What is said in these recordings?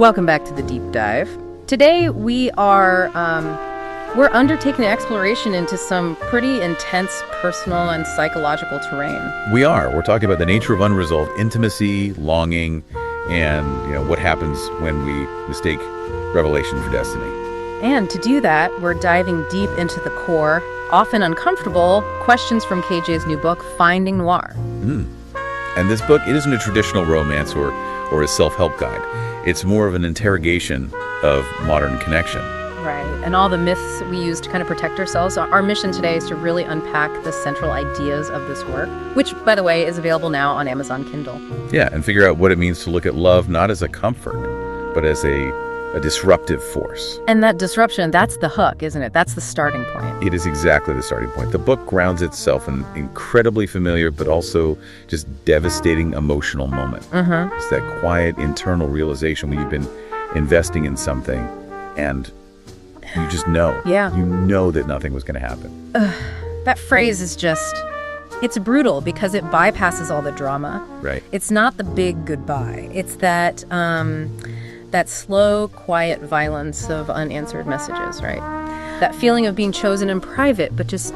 Welcome back to the deep dive. Today we're undertaking an exploration into some pretty intense personal and psychological terrain. We're talking about the nature of unresolved intimacy, longing, and what happens when we mistake revelation for destiny. And to do that, we're diving deep into the core, often uncomfortable, questions from KJ's new book, Finding Noir. And this book, it isn't a traditional romance or a self-help guide. It's more of an interrogation of modern connection. Right, and all the myths we use to kind of protect ourselves. Our mission today is to really unpack the central ideas of this work, which, by the way, is available now on Amazon Kindle. Yeah, and figure out what it means to look at love not as a comfort, but as a disruptive force. And that disruption, that's the hook, isn't it? That's the starting point. It is exactly the starting point. The book grounds itself in an incredibly familiar but also just devastating emotional moment. It's that quiet internal realization when you've been investing in something and you just know. Yeah. You know that nothing was going to happen. That phrase is it's brutal because it bypasses all the drama. Right. It's not the big goodbye. It's that slow, quiet violence of unanswered messages, right? That feeling of being chosen in private, but just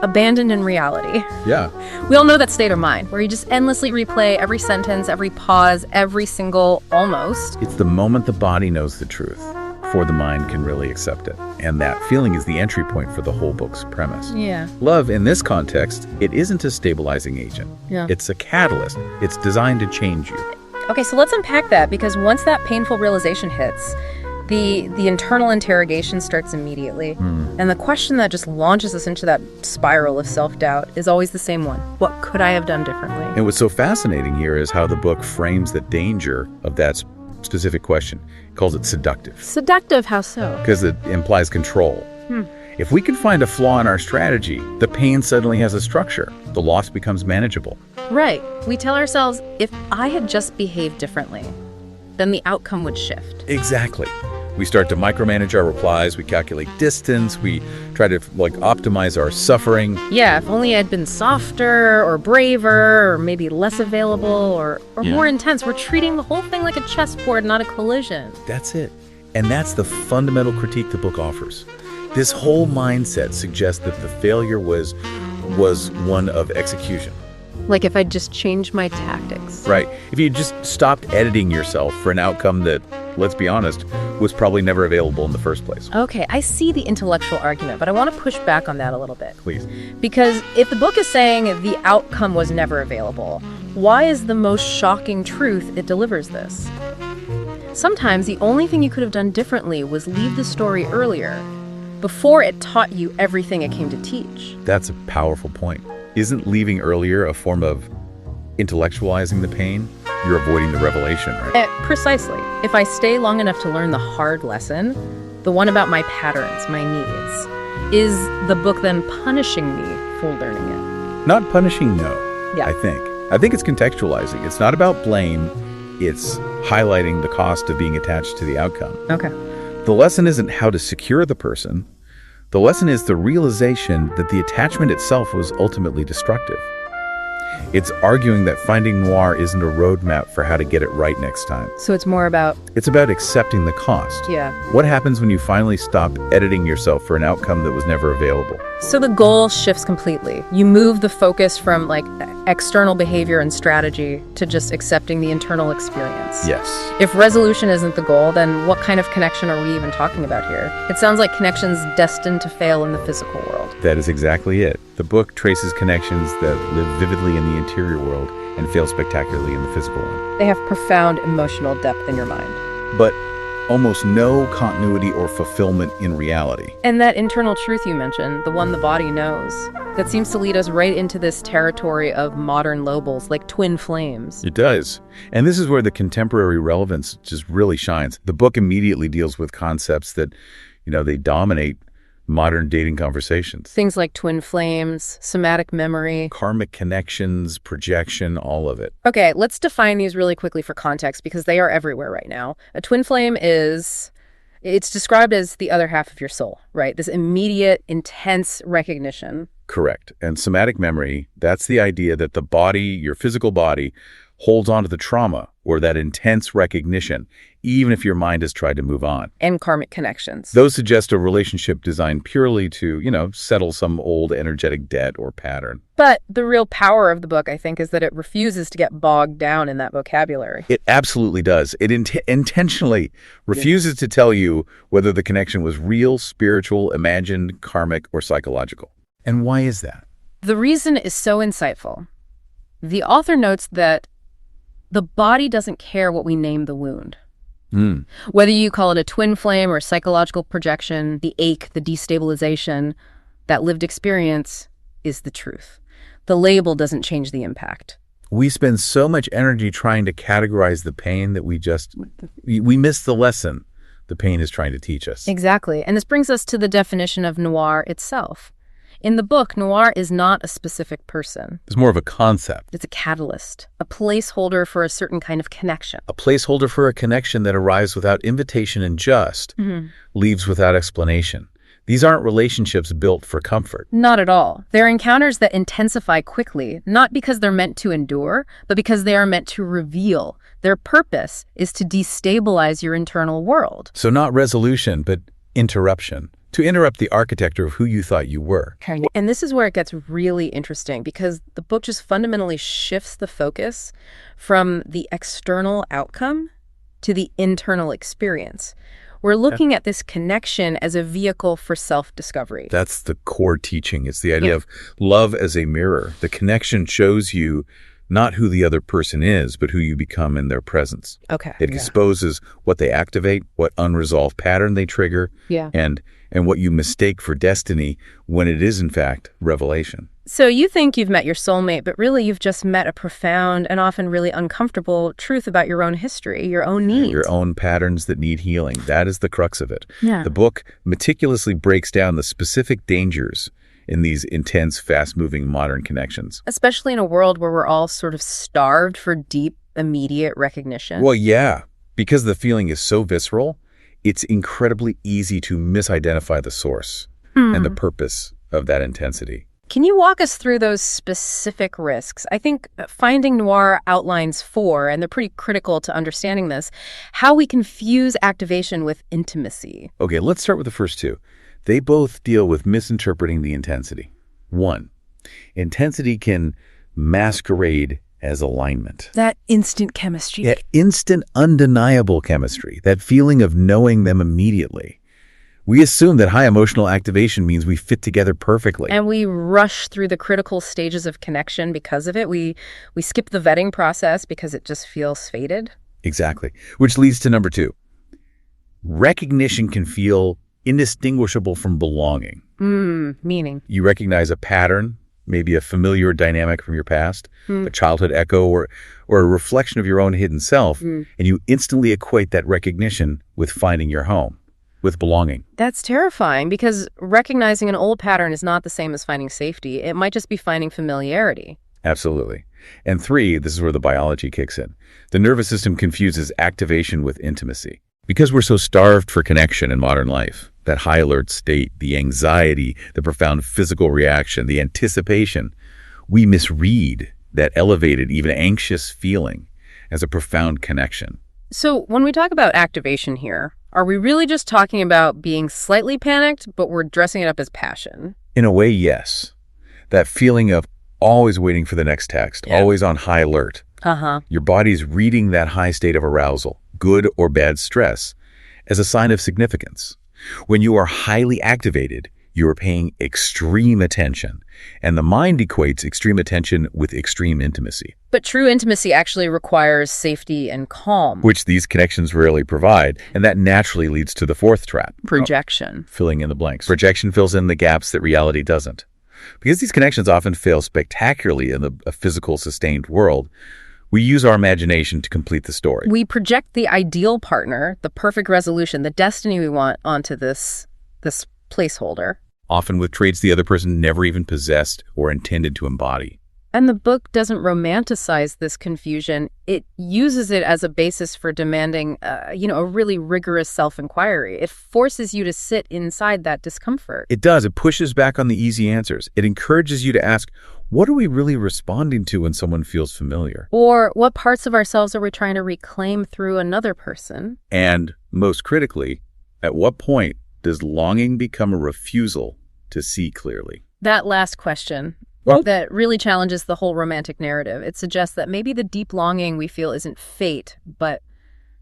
abandoned in reality. Yeah. We all know that state of mind, where you just endlessly replay every sentence, every pause, every single almost. It's the moment the body knows the truth before the mind can really accept it. And that feeling is the entry point for the whole book's premise. Yeah. Love, in this context, it isn't a stabilizing agent. Yeah. It's a catalyst. It's designed to change you. Okay, so let's unpack that, because once that painful realization hits, the internal interrogation starts immediately. And the question that just launches us into that spiral of self-doubt is always the same one. What could I have done differently? And what's so fascinating here is how the book frames the danger of that specific question. It calls it seductive. Seductive, how so? Because it implies control. If we can find a flaw in our strategy, the pain suddenly has a structure. The loss becomes manageable. Right. We tell ourselves, if I had just behaved differently, then the outcome would shift. Exactly. We start to micromanage our replies. We calculate distance. We try to optimize our suffering. Yeah, if only I'd been softer or braver or maybe less available or more intense. We're treating the whole thing like a chessboard, not a collision. That's it. And that's the fundamental critique the book offers. This whole mindset suggests that the failure was one of execution. Like if I'd just changed my tactics. Right. If you just stopped editing yourself for an outcome that, let's be honest, was probably never available in the first place. Okay, I see the intellectual argument, but I want to push back on that a little bit. Please. Because if the book is saying the outcome was never available, why is the most shocking truth it delivers this? Sometimes the only thing you could have done differently was leave the story earlier, before it taught you everything it came to teach. That's a powerful point. Isn't leaving earlier a form of intellectualizing the pain? You're avoiding the revelation, right? Precisely. If I stay long enough to learn the hard lesson, the one about my patterns, my needs, is the book then punishing me for learning it? Not punishing, no. Yeah. I think it's contextualizing. It's not about blame. It's highlighting the cost of being attached to the outcome. Okay. The lesson isn't how to secure the person. The lesson is the realization that the attachment itself was ultimately destructive. It's arguing that Finding Noir isn't a roadmap for how to get it right next time. So it's more about... It's about accepting the cost. Yeah. What happens when you finally stop editing yourself for an outcome that was never available? So the goal shifts completely. You move the focus from external behavior and strategy to just accepting the internal experience. Yes. If resolution isn't the goal, then what kind of connection are we even talking about here? It sounds like connections destined to fail in the physical world. That is exactly it. The book traces connections that live vividly in the interior world and fail spectacularly in the physical one. They have profound emotional depth in your mind. But almost no continuity or fulfillment in reality. And that internal truth you mentioned, the one the body knows, that seems to lead us right into this territory of modern labels like twin flames. It does. And this is where the contemporary relevance just really shines. The book immediately deals with concepts that, they dominate modern dating conversations. Things like twin flames, somatic memory, karmic connections, projection, all of it. Okay, let's define these really quickly for context because they are everywhere right now. A twin flame it's described as the other half of your soul, right? This immediate, intense recognition. Correct. And somatic memory, that's the idea that the body, your physical body, holds on to the trauma or that intense recognition, even if your mind has tried to move on. And karmic connections. Those suggest a relationship designed purely to, settle some old energetic debt or pattern. But the real power of the book, I think, is that it refuses to get bogged down in that vocabulary. It absolutely does. It intentionally refuses to tell you whether the connection was real, spiritual, imagined, karmic, or psychological. And why is that? The reason is so insightful. The author notes that the body doesn't care what we name the wound. Whether you call it a twin flame or psychological projection, the ache, the destabilization, that lived experience is the truth. The label doesn't change the impact. We spend so much energy trying to categorize the pain that we miss the lesson the pain is trying to teach us. Exactly. And this brings us to the definition of noir itself. In the book, noir is not a specific person. It's more of a concept. It's a catalyst, a placeholder for a certain kind of connection. A placeholder for a connection that arrives without invitation and just leaves without explanation. These aren't relationships built for comfort. Not at all. They're encounters that intensify quickly, not because they're meant to endure, but because they are meant to reveal. Their purpose is to destabilize your internal world. So not resolution, but interruption. To interrupt the architecture of who you thought you were. And this is where it gets really interesting, because the book just fundamentally shifts the focus from the external outcome to the internal experience. We're looking at this connection as a vehicle for self-discovery. That's the core teaching. It's the idea of love as a mirror. The connection shows you not who the other person is, but who you become in their presence. Okay. It exposes what they activate, what unresolved pattern they trigger, and what you mistake for destiny when it is, in fact, revelation. So you think you've met your soulmate, but really you've just met a profound and often really uncomfortable truth about your own history, your own needs. Your own patterns that need healing. That is the crux of it. Yeah. The book meticulously breaks down the specific dangers in these intense, fast-moving modern connections. Especially in a world where we're all sort of starved for deep, immediate recognition. Well, yeah, because the feeling is so visceral, it's incredibly easy to misidentify the source and the purpose of that intensity. Can you walk us through those specific risks? I think Finding Noir outlines 4, and they're pretty critical to understanding this, how we confuse activation with intimacy. Okay, let's start with the first 2. They both deal with misinterpreting the intensity. 1, intensity can masquerade as alignment. That instant chemistry. That instant, undeniable chemistry, that feeling of knowing them immediately. We assume that high emotional activation means we fit together perfectly. And we rush through the critical stages of connection because of it. We skip the vetting process because it just feels fated. Exactly. Which leads to number 2. Recognition can feel indistinguishable from belonging. Meaning? You recognize a pattern, maybe a familiar dynamic from your past, a childhood echo, or a reflection of your own hidden self, and you instantly equate that recognition with finding your home, with belonging. That's terrifying, because recognizing an old pattern is not the same as finding safety. It might just be finding familiarity. Absolutely. And 3, this is where the biology kicks in. The nervous system confuses activation with intimacy. Because we're so starved for connection in modern life, that high alert state, the anxiety, the profound physical reaction, the anticipation, we misread that elevated, even anxious feeling as a profound connection. So when we talk about activation here, are we really just talking about being slightly panicked, but we're dressing it up as passion? In a way, yes. That feeling of always waiting for the next text, always on high alert. Your body's reading that high state of arousal, good or bad stress, as a sign of significance. When you are highly activated, you are paying extreme attention, and the mind equates extreme attention with extreme intimacy. But true intimacy actually requires safety and calm. Which these connections rarely provide, and that naturally leads to the 4th trap. Projection. Filling in the blanks. Projection fills in the gaps that reality doesn't. Because these connections often fail spectacularly in a physical, sustained world, we use our imagination to complete the story. We project the ideal partner, the perfect resolution, the destiny we want onto this placeholder. Often with traits the other person never even possessed or intended to embody. And the book doesn't romanticize this confusion. It uses it as a basis for demanding, a really rigorous self-inquiry. It forces you to sit inside that discomfort. It does. It pushes back on the easy answers. It encourages you to ask, What are we really responding to when someone feels familiar? Or what parts of ourselves are we trying to reclaim through another person? And most critically, at what point does longing become a refusal to see clearly? That last question, that really challenges the whole romantic narrative. It suggests that maybe the deep longing we feel isn't fate, but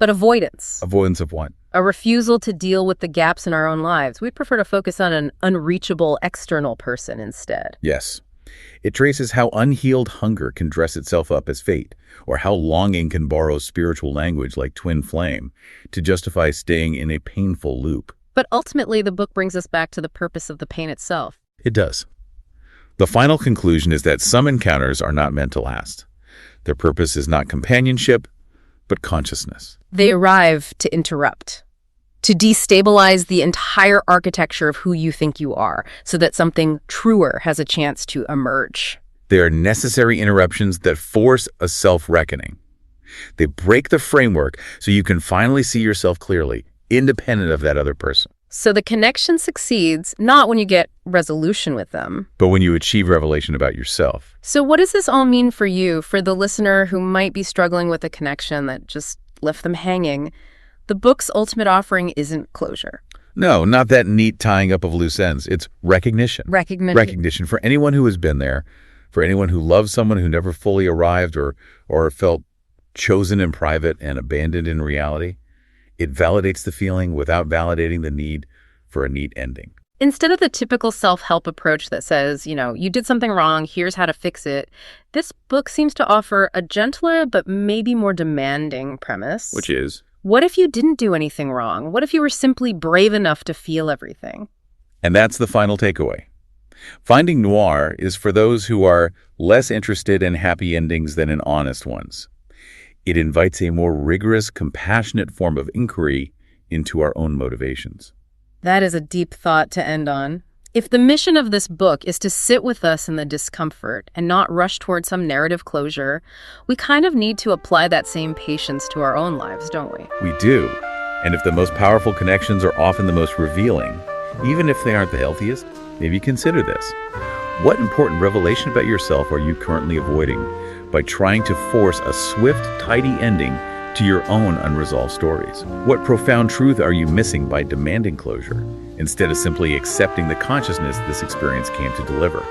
avoidance. Avoidance of what? A refusal to deal with the gaps in our own lives. We'd prefer to focus on an unreachable external person instead. Yes. It traces how unhealed hunger can dress itself up as fate, or how longing can borrow spiritual language like twin flame to justify staying in a painful loop. But ultimately, the book brings us back to the purpose of the pain itself. It does. The final conclusion is that some encounters are not meant to last. Their purpose is not companionship, but consciousness. They arrive to interrupt, to destabilize the entire architecture of who you think you are, so that something truer has a chance to emerge. They are necessary interruptions that force a self-reckoning. They break the framework so you can finally see yourself clearly, independent of that other person. So the connection succeeds not when you get resolution with them, but when you achieve revelation about yourself. So what does this all mean for you, for the listener who might be struggling with a connection that just left them hanging? The book's ultimate offering isn't closure. No, not that neat tying up of loose ends. It's recognition. Recognition for anyone who has been there, for anyone who loves someone who never fully arrived or felt chosen in private and abandoned in reality. It validates the feeling without validating the need for a neat ending. Instead of the typical self-help approach that says, you did something wrong, here's how to fix it, this book seems to offer a gentler but maybe more demanding premise. Which is? What if you didn't do anything wrong? What if you were simply brave enough to feel everything? And that's the final takeaway. Finding Noir is for those who are less interested in happy endings than in honest ones. It invites a more rigorous, compassionate form of inquiry into our own motivations. That is a deep thought to end on. If the mission of this book is to sit with us in the discomfort and not rush toward some narrative closure, we kind of need to apply that same patience to our own lives, don't we? We do. And if the most powerful connections are often the most revealing, even if they aren't the healthiest, maybe consider this. What important revelation about yourself are you currently avoiding by trying to force a swift, tidy ending to your own unresolved stories? What profound truth are you missing by demanding closure, instead of simply accepting the consciousness this experience came to deliver?